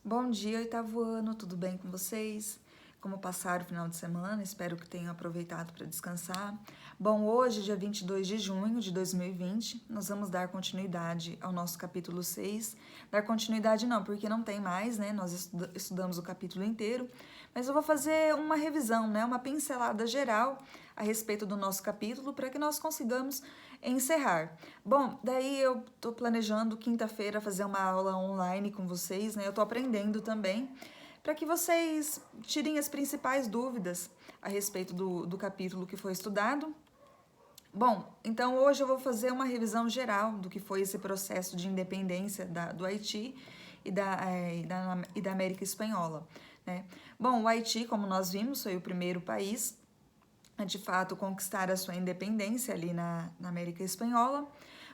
Bom dia, oitavo ano, tudo bem com vocês? Como passaram o final de semana? Espero que tenham aproveitado para descansar. Bom, hoje, dia 22 de junho de 2020, nós vamos dar continuidade ao nosso capítulo 6. Dar continuidade não, porque não tem mais, né? Nós estudamos o capítulo inteiro, mas eu vou fazer uma revisão, né? Uma pincelada geral a respeito do nosso capítulo para que nós consigamos encerrar. Bom, daí eu tô planejando quinta-feira fazer uma aula online com vocês, né? Eu tô aprendendo também, para que vocês tirem as principais dúvidas a respeito do capítulo que foi estudado. Bom, então hoje eu vou fazer uma revisão geral do que foi esse processo de independência do Haiti e da América Espanhola, né? Bom, o Haiti, como nós vimos, foi o primeiro país a de fato conquistar a sua independência ali na América Espanhola.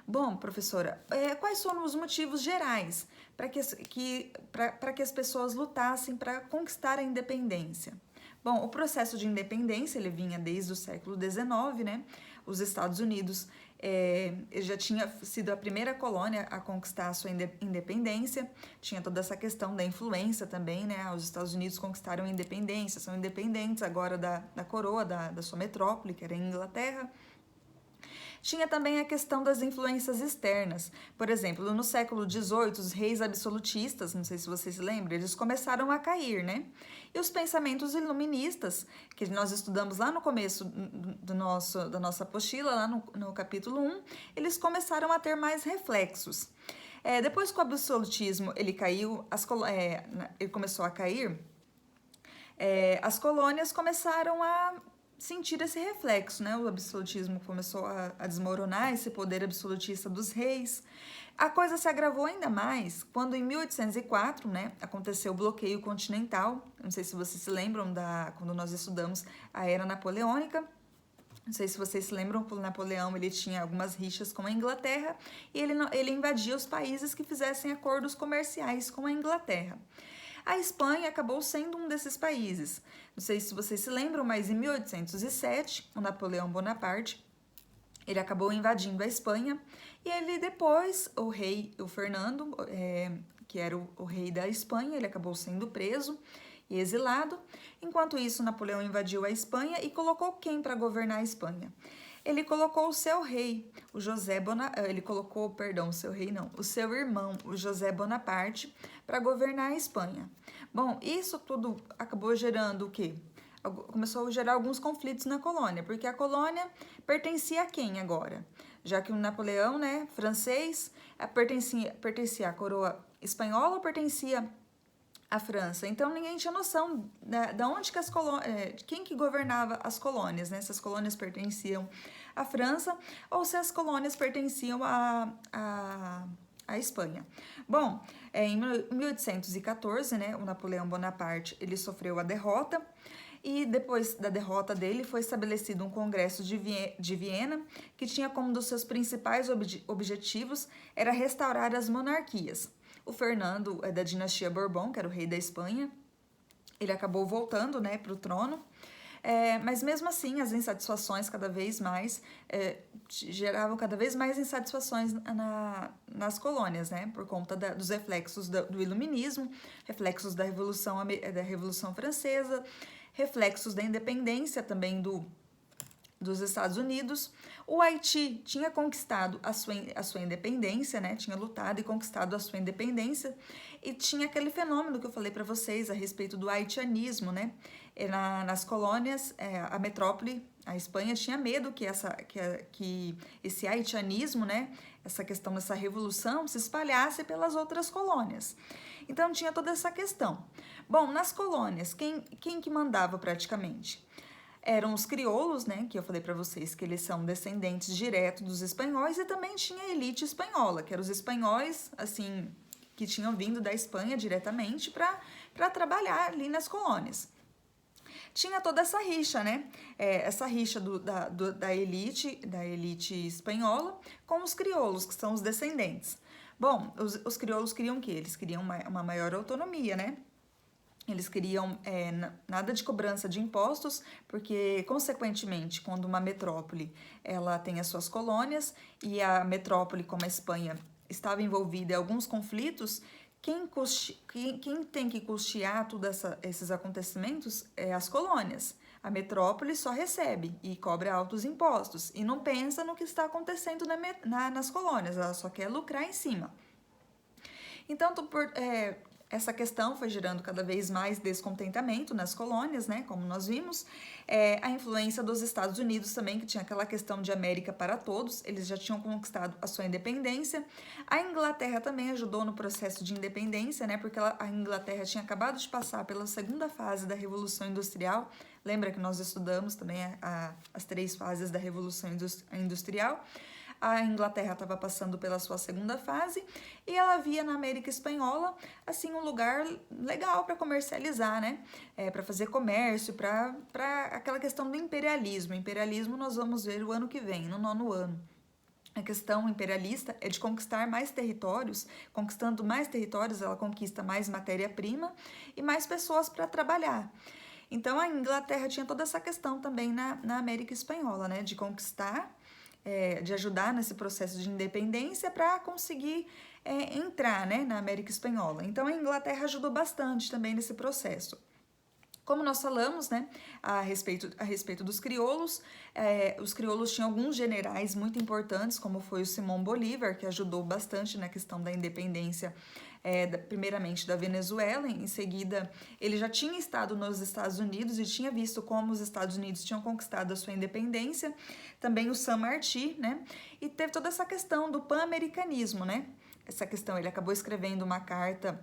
Bom, professora, quais foram os motivos gerais para que as pessoas lutassem para conquistar a independência? Bom, o processo de independência ele vinha desde o século XIX, né? Os Estados Unidos já tinha sido a primeira colônia a conquistar a sua independência, tinha toda essa questão da influência também, né? Os Estados Unidos conquistaram a independência, são independentes agora da coroa, da sua metrópole, que era a Inglaterra. Tinha também a questão das influências externas. Por exemplo, no século XVIII, os reis absolutistas, não sei se vocês se lembram, eles começaram a cair, né? E os pensamentos iluministas, que nós estudamos lá no começo da nossa apostila, lá no capítulo 1, eles começaram a ter mais reflexos. Depois que o absolutismo ele caiu, ele começou a cair, as colônias começaram a sentir esse reflexo, né? O absolutismo começou a desmoronar, esse poder absolutista dos reis. A coisa se agravou ainda mais quando, em 1804, né, aconteceu o bloqueio continental. Não sei se vocês se lembram quando nós estudamos a Era Napoleônica. Não sei se vocês se lembram que o Napoleão ele tinha algumas rixas com a Inglaterra e ele invadia os países que fizessem acordos comerciais com a Inglaterra. A Espanha acabou sendo um desses países. Não sei se vocês se lembram, mas em 1807, o Napoleão Bonaparte, ele acabou invadindo a Espanha e ele depois, o Fernando, que era o rei da Espanha, ele acabou sendo preso e exilado. Enquanto isso, Napoleão invadiu a Espanha e colocou quem para governar a Espanha? Ele colocou o seu rei, o seu irmão, o José Bonaparte, para governar a Espanha. Bom, isso tudo acabou gerando o quê? Começou a gerar alguns conflitos na colônia, porque a colônia pertencia a quem agora? Já que o Napoleão, né, francês, pertencia à coroa espanhola ou pertencia à França? Então ninguém tinha noção da onde que de quem que governava as colônias, né? Se as colônias pertenciam à França ou se as colônias pertenciam à Espanha. Bom, em 1814, né, o Napoleão Bonaparte ele sofreu a derrota e depois da derrota dele foi estabelecido um congresso de Viena que tinha como um dos seus principais objetivos era restaurar as monarquias. O Fernando da dinastia Bourbon, que era o rei da Espanha, ele acabou voltando, né, para o trono. Mas mesmo assim, as insatisfações cada vez mais geravam cada vez mais insatisfações nas colônias, né? Por conta dos reflexos do iluminismo, reflexos da Revolução Francesa, reflexos da independência também dos Estados Unidos. O Haiti tinha conquistado a sua independência, né? Tinha lutado e conquistado a sua independência e tinha aquele fenômeno que eu falei para vocês a respeito do haitianismo, né? Nas colônias, a metrópole, a Espanha tinha medo que esse haitianismo, né? Essa questão dessa revolução se espalhasse pelas outras colônias. Então tinha toda essa questão. Bom, nas colônias, quem que mandava praticamente? Eram os crioulos, né, que eu falei para vocês que eles são descendentes diretos dos espanhóis e também tinha a elite espanhola, que eram os espanhóis, assim, que tinham vindo da Espanha diretamente para trabalhar ali nas colônias. Tinha toda essa rixa, né, essa rixa da elite espanhola com os crioulos, que são os descendentes. Bom, os crioulos queriam o quê? Eles queriam uma maior autonomia, né? Eles queriam nada de cobrança de impostos, porque, consequentemente, quando uma metrópole ela tem as suas colônias e a metrópole, como a Espanha, estava envolvida em alguns conflitos quem tem que custear todos esses acontecimentos é as colônias. A metrópole só recebe e cobra altos impostos e não pensa no que está acontecendo nas colônias, ela só quer lucrar em cima. Então, essa questão foi gerando cada vez mais descontentamento nas colônias, né, como nós vimos. A influência dos Estados Unidos também, que tinha aquela questão de América para todos, eles já tinham conquistado a sua independência. A Inglaterra também ajudou no processo de independência, né, porque a Inglaterra tinha acabado de passar pela segunda fase da Revolução Industrial. Lembra que nós estudamos também as 3 fases da Revolução Industrial? A Inglaterra estava passando pela sua segunda fase e ela via na América Espanhola assim um lugar legal para comercializar, né? Para fazer comércio, para aquela questão do imperialismo. Imperialismo nós vamos ver o ano que vem, no 9º ano. A questão imperialista é de conquistar mais territórios. Conquistando mais territórios, ela conquista mais matéria-prima e mais pessoas para trabalhar. Então a Inglaterra tinha toda essa questão também na América Espanhola, né? De conquistar, de ajudar nesse processo de independência para conseguir entrar, né, na América Espanhola. Então a Inglaterra ajudou bastante também nesse processo. Como nós falamos, né, a respeito dos crioulos, os crioulos tinham alguns generais muito importantes, como foi o Simão Bolívar, que ajudou bastante na questão da independência, primeiramente da Venezuela. Em seguida, ele já tinha estado nos Estados Unidos e tinha visto como os Estados Unidos tinham conquistado a sua independência. Também o San Martín, né, e teve toda essa questão do pan-americanismo, né, essa questão, ele acabou escrevendo uma carta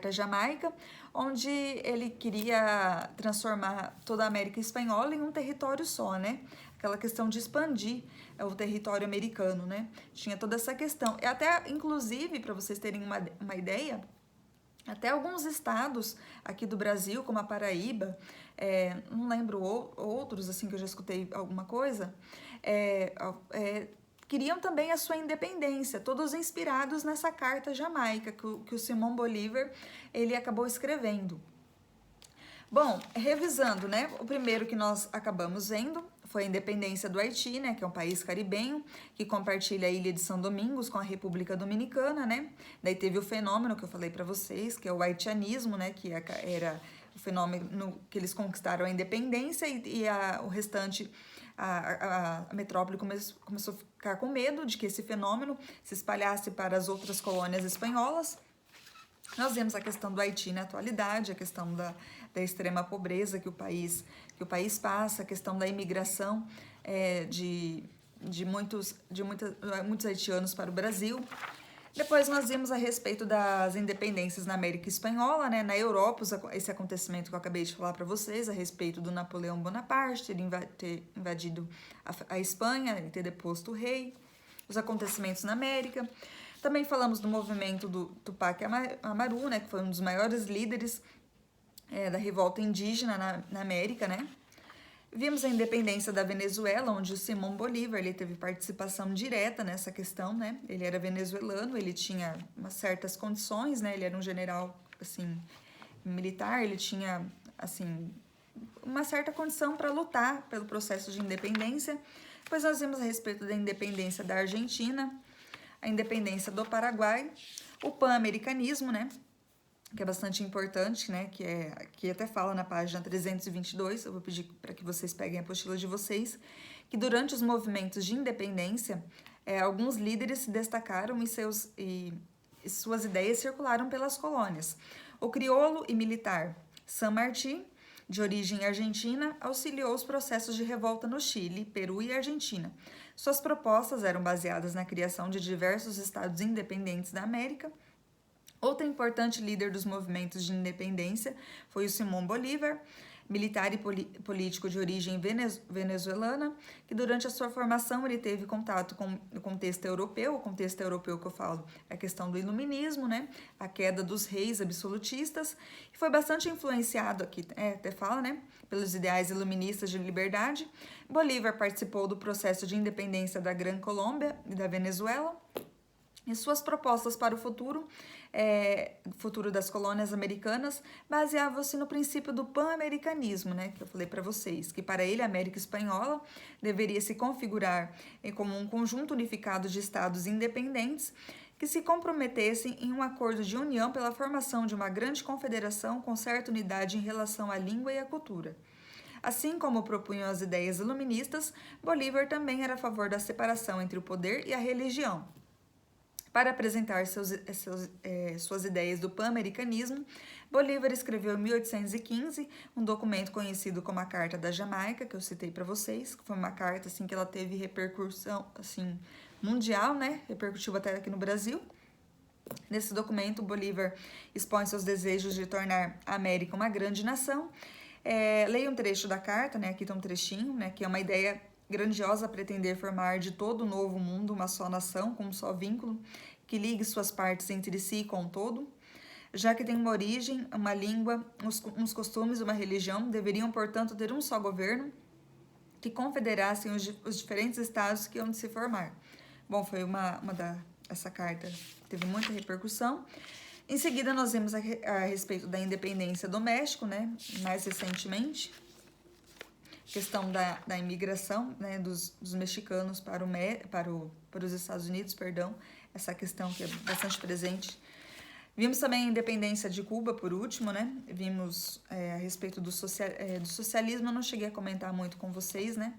Jamaica, onde ele queria transformar toda a América Espanhola em um território só, né? Aquela questão de expandir o território americano, né? Tinha toda essa questão. E até, inclusive, para vocês terem uma ideia, até alguns estados aqui do Brasil, como a Paraíba, não lembro outros, assim, que eu já escutei alguma coisa, queriam também a sua independência, todos inspirados nessa carta Jamaica que o Simão Bolívar ele acabou escrevendo. Bom, revisando, né? O primeiro que nós acabamos vendo foi a independência do Haiti, né? Que é um país caribenho que compartilha a ilha de São Domingos com a República Dominicana, né? Daí teve o fenômeno que eu falei para vocês, que é o haitianismo, né? Que era o fenômeno que eles conquistaram a independência e o restante, a metrópole começou a ficar com medo de que esse fenômeno se espalhasse para as outras colônias espanholas. Nós vemos a questão do Haiti na atualidade, a questão da extrema pobreza que o país passa, a questão da imigração de muitos haitianos para o Brasil. Depois nós vimos a respeito das independências na América Espanhola, né? Na Europa, esse acontecimento que eu acabei de falar para vocês, a respeito do Napoleão Bonaparte, ele ter invadido a Espanha, ele ter deposto o rei, os acontecimentos na América. Também falamos do movimento do Tupac Amaru, né? Que foi um dos maiores líderes da revolta indígena na América, né? Vimos a independência da Venezuela, onde o Simão Bolívar ele teve participação direta nessa questão, né? Ele era venezuelano, ele tinha certas condições, né? Ele era um general, assim, militar, ele tinha, assim, uma certa condição para lutar pelo processo de independência. Depois nós vimos a respeito da independência da Argentina, a independência do Paraguai, o pan-americanismo, né? Que é bastante importante, né, que até fala na página 322, eu vou pedir para que vocês peguem a apostila de vocês, que durante os movimentos de independência, alguns líderes se destacaram e suas ideias circularam pelas colônias. O crioulo e militar San Martín, de origem argentina, auxiliou os processos de revolta no Chile, Peru e Argentina. Suas propostas eram baseadas na criação de diversos estados independentes da América. Outro importante líder dos movimentos de independência foi o Simão Bolívar, militar e político de origem venezuelana, que durante a sua formação ele teve contato com o contexto europeu. O contexto europeu que eu falo é a questão do iluminismo, né? A queda dos reis absolutistas, e foi bastante influenciado aqui, até fala, né? Pelos ideais iluministas de liberdade. Bolívar participou do processo de independência da Gran Colômbia e da Venezuela, e suas propostas para o futuro das colônias americanas baseavam-se no princípio do pan-americanismo, né, que eu falei para vocês, que para ele a América Espanhola deveria se configurar como um conjunto unificado de estados independentes que se comprometessem em um acordo de união pela formação de uma grande confederação com certa unidade em relação à língua e à cultura. Assim como propunham as ideias iluministas, Bolívar também era a favor da separação entre o poder e a religião. Para apresentar suas ideias do pan-americanismo, Bolívar escreveu em 1815 um documento conhecido como a Carta da Jamaica, que eu citei para vocês, que foi uma carta assim, que ela teve repercussão assim, mundial, né? Repercutiu até aqui no Brasil. Nesse documento, Bolívar expõe seus desejos de tornar a América uma grande nação. Leia um trecho da carta, né? Aqui tem um trechinho, né? Que é uma ideia grandiosa a pretender formar de todo o novo mundo uma só nação, com um só vínculo, que ligue suas partes entre si com o todo. Já que tem uma origem, uma língua, uns costumes, uma religião, deveriam, portanto, ter um só governo que confederassem os diferentes estados que iam de se formar. Bom, foi essa carta teve muita repercussão. Em seguida, nós vimos a respeito da independência do México, né, mais recentemente, questão da imigração, né, dos mexicanos para os Estados Unidos, perdão, essa questão que é bastante presente. Vimos também a independência de Cuba, por último, né? Vimos a respeito do socialismo, eu não cheguei a comentar muito com vocês, né?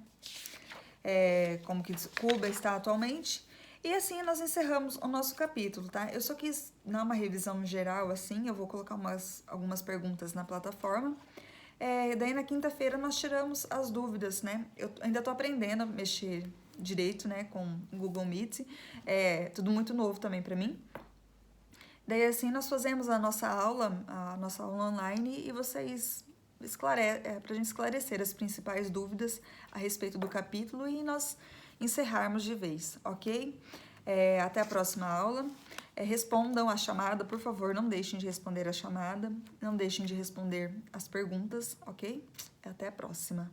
Como que Cuba está atualmente. E assim nós encerramos o nosso capítulo, tá? Eu só quis dar uma revisão geral, assim, eu vou colocar algumas perguntas na plataforma. Daí na quinta-feira nós tiramos as dúvidas, né? Eu ainda tô aprendendo a mexer direito, né, com o Google Meet. Tudo muito novo também para mim. Daí assim nós fazemos a nossa aula online e vocês pra gente esclarecer as principais dúvidas a respeito do capítulo e nós encerrarmos de vez, ok? Até a próxima aula. Respondam a chamada, por favor, não deixem de responder a chamada, não deixem de responder as perguntas, ok? Até a próxima.